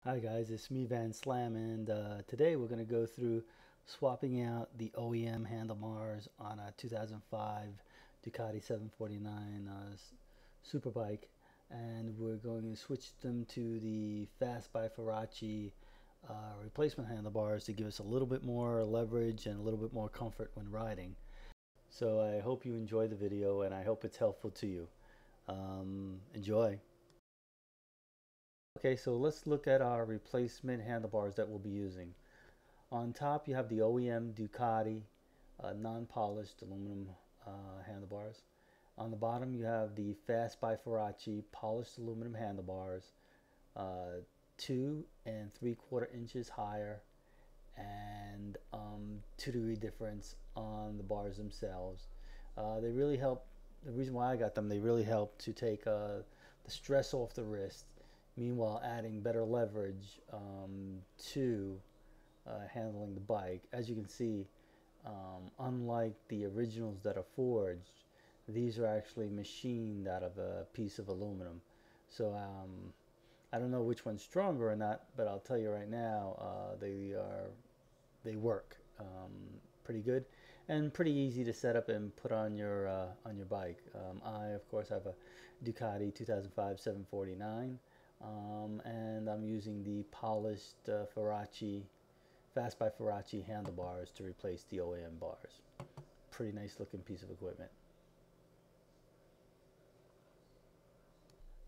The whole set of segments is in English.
Hi guys, it's me Van Slam, and today we're going to go through swapping out the OEM handlebars on a 2005 Ducati 749 Superbike, and we're going to switch them to the Fast by Ferracci replacement handlebars to give us a little bit more leverage and a little bit more comfort when riding. So I hope you enjoy the video, and I hope it's helpful to you. Enjoy. Okay, so let's look at our replacement handlebars that we'll be using. On top you have the OEM Ducati non-polished aluminum handlebars. On the bottom you have the Fast by Ferracci polished aluminum handlebars, 2 3/4 inches higher, and 2-degree difference on the bars themselves. They really help. The reason why I got them, they really help to take the stress off the wrist, meanwhile adding better leverage to handling the bike. As you can see, unlike the originals that are forged, these are actually machined out of a piece of aluminum. So I don't know which one's stronger or not, but I'll tell you right now, they work pretty good and pretty easy to set up and put on your bike. I of course have a Ducati 2005 749, and I'm using the polished Ferracci Fast by Ferracci handlebars to replace the OEM bars. Pretty nice looking piece of equipment.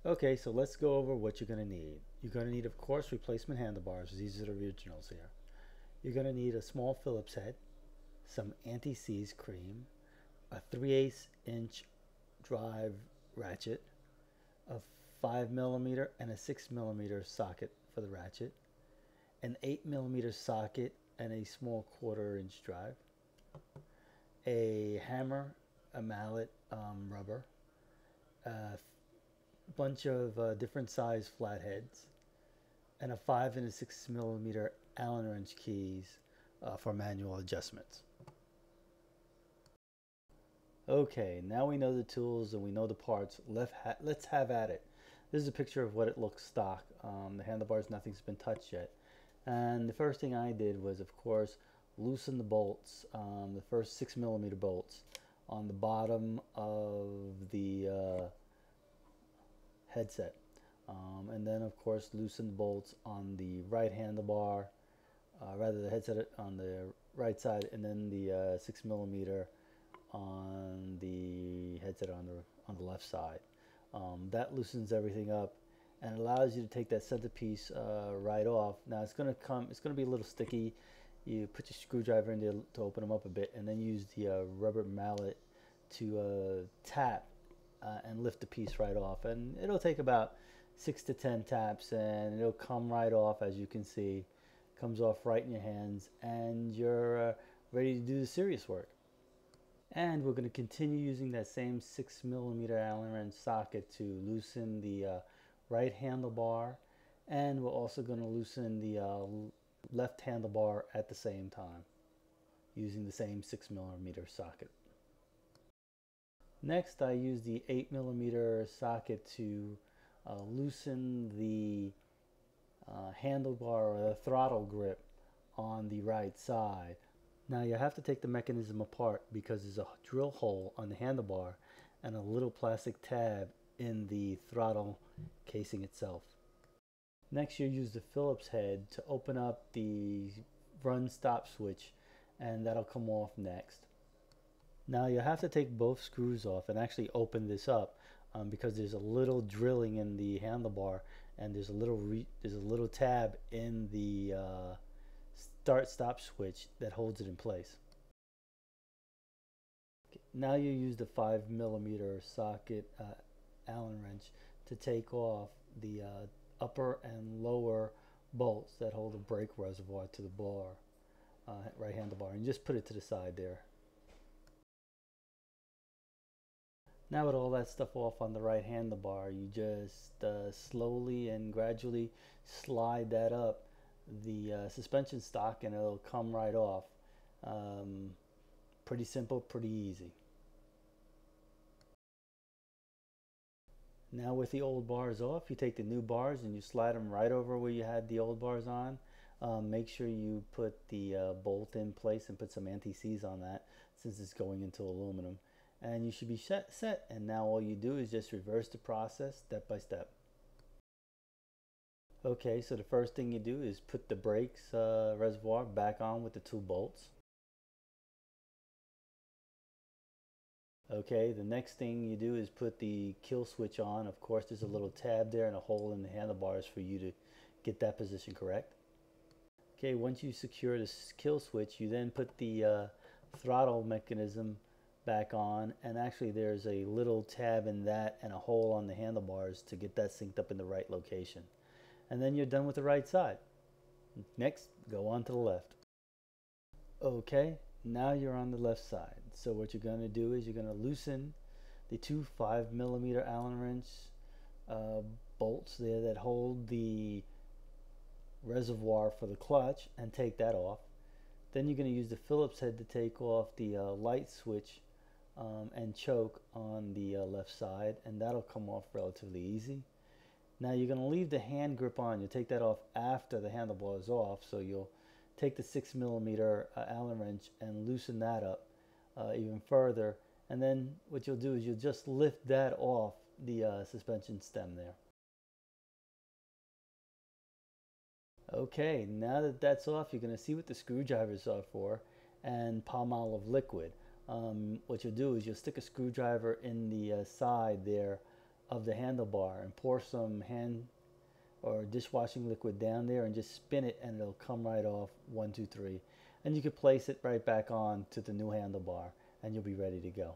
Okay, so let's go over what you're going to need. You're going to need, of course, replacement handlebars. These are the originals here. You're going to need a small Phillips head, some anti-seize cream, a 3/8 inch drive ratchet, a 5mm and a 6mm socket for the ratchet, an 8mm socket and a small 1/4 inch drive, a hammer, a mallet, rubber, a bunch of different size flatheads, and a 5 and a 6mm Allen wrench keys for manual adjustments. Okay, now we know the tools and we know the parts. Let's have at it. This is a picture of what it looks stock. The handlebars, nothing's been touched yet. And the first thing I did was, of course, loosen the bolts, the first 6mm bolts on the bottom of the headset. And then, of course, loosen the bolts on the right handlebar, rather the headset on the right side, and then the 6mm on the headset on the left side. That loosens everything up and allows you to take that centerpiece right off. Now it's going to be a little sticky. You put your screwdriver in there to open them up a bit, and then use the rubber mallet to tap and lift the piece right off. And it'll take about 6 to 10 taps, and it'll come right off. As you can see, comes off right in your hands, and you're ready to do the serious work. And we're going to continue using that same 6mm Allen wrench socket to loosen the right handlebar, and we're also going to loosen the left handlebar at the same time using the same 6mm socket. Next, I use the 8mm socket to loosen the handlebar or the throttle grip on the right side. Now you have to take the mechanism apart because there's a drill hole on the handlebar and a little plastic tab in the throttle casing itself. Next, you use the Phillips head to open up the run stop switch, and that'll come off next. Now you have to take both screws off and actually open this up because there's a little drilling in the handlebar, and there's a little tab in the start-stop switch that holds it in place. Okay, now you use the 5mm socket Allen wrench to take off the upper and lower bolts that hold the brake reservoir to the bar, right handlebar, and just put it to the side there. Now with all that stuff off on the right handlebar, you just slowly and gradually slide that up the suspension stock, and it'll come right off. Pretty simple, pretty easy. Now with the old bars off, you take the new bars and you slide them right over where you had the old bars on. Make sure you put the bolt in place and put some anti-seize on that since it's going into aluminum. And you should be set. And now all you do is just reverse the process step by step. Okay, so the first thing you do is put the brakes reservoir back on with the two bolts. Okay, the next thing you do is put the kill switch on. Of course, there's a little tab there and a hole in the handlebars for you to get that position correct. Okay, once you secure this kill switch, you then put the throttle mechanism back on, and actually there's a little tab in that and a hole on the handlebars to get that synced up in the right location. And then you're done with the right side. Next, go on to the left. Okay, now you're on the left side. So what you're going to do is you're going to loosen the two 5mm Allen wrench bolts there that hold the reservoir for the clutch and take that off. Then you're going to use the Phillips head to take off the light switch and choke on the left side, and that'll come off relatively easy. Now you're going to leave the hand grip on. You'll take that off after the handlebar is off, so you'll take the 6mm Allen wrench and loosen that up even further, and then what you'll do is you'll just lift that off the suspension stem there. Okay, now that that's off, you're going to see what the screwdrivers are for and Palmolive liquid. What you'll do is you'll stick a screwdriver in the side there of the handlebar and pour some hand or dishwashing liquid down there and just spin it, and it'll come right off. 1, 2, 3, and you can place it right back on to the new handlebar and you'll be ready to go.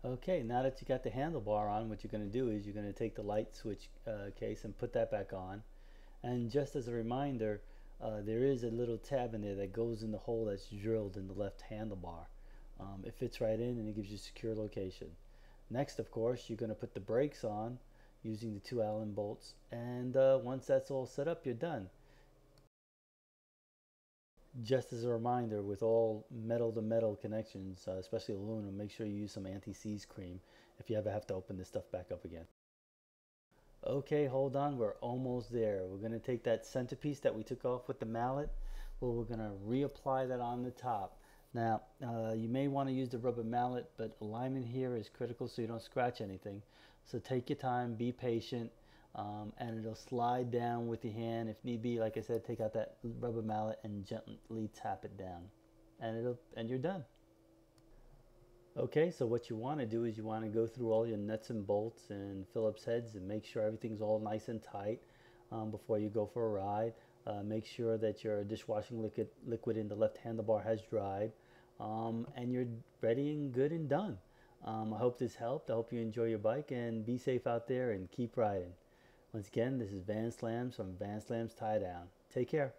Okay, now that you got the handlebar on, what you're going to do is you're going to take the light switch case and put that back on. And just as a reminder, there is a little tab in there that goes in the hole that's drilled in the left handlebar. It fits right in and it gives you a secure location. Next, of course, you're going to put the brakes on using the 2 Allen bolts, and once that's all set up, you're done. Just as a reminder, with all metal-to-metal connections, especially aluminum, make sure you use some anti-seize cream if you ever have to open this stuff back up again. Okay, hold on, we're almost there. We're going to take that centerpiece that we took off with the mallet. Well, we're going to reapply that on the top. Now, you may want to use the rubber mallet, but alignment here is critical so you don't scratch anything. So take your time, be patient, and it'll slide down with your hand. If need be, like I said, take out that rubber mallet and gently tap it down, and you're done. Okay, so what you want to do is you want to go through all your nuts and bolts and Phillips heads and make sure everything's all nice and tight before you go for a ride. Make sure that your dishwashing liquid in the left handlebar has dried, and you're ready and good and done. I hope this helped. I hope you enjoy your bike, and be safe out there and keep riding. Once again, this is Van Slams from Van Slams Tie Down. Take care.